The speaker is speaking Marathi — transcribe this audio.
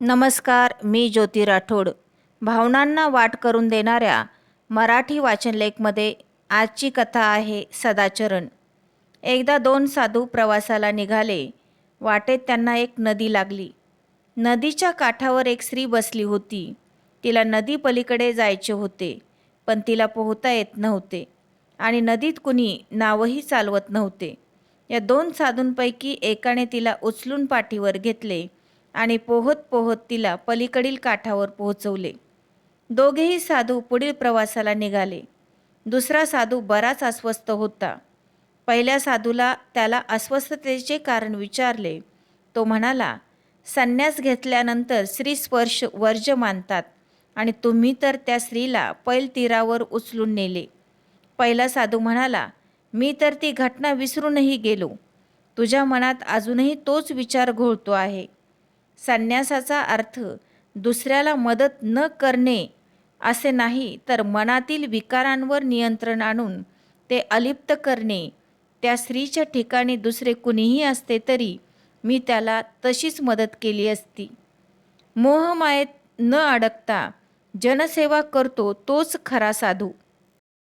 नमस्कार, मी ज्योती राठोड. भावनांना वाट करून देणाऱ्या मराठी वाचनलेखमध्ये आजची कथा आहे सदाचरण. एकदा दोन साधू प्रवासाला निघाले. वाटेत त्यांना एक नदी लागली. नदीच्या काठावर एक स्त्री बसली होती. तिला नदी पलीकडे जायचे होते, पण तिला पोहता येत नव्हते आणि नदीत कुणी नावही चालवत नव्हते. या दोन साधूंपैकी एकाने तिला उचलून पाठीवर घेतले आणि पोहत पोहत तिला पलीकडील काठावर पोहोचवले. दोघेही साधू पुढील प्रवासाला निघाले. दुसरा साधू बराच अस्वस्थ होता. पहिल्या साधूला त्याला अस्वस्थतेचे कारण विचारले. तो म्हणाला, संन्यास घेतल्यानंतर स्त्री स्पर्श वर्ज्य मानतात आणि तुम्ही तर त्या स्त्रीला पैल तीरावर उचलून नेले. पहिला साधू म्हणाला, मी तर ती घटना विसरूनही गेलो. तुझ्या मनात अजूनही तोच विचार घोळतो आहे. संन्यासाचा अर्थ दुसऱ्याला मदत न करणे असे नाही, तर मनातील विकारांवर नियंत्रण आणून ते अलिप्त करणे. त्या स्त्रीच्या ठिकाणी दुसरे कुणीही असते तरी मी त्याला तशीच मदत केली असती. मोहमायेत न अडकता जनसेवा करतो तोच खरा साधू.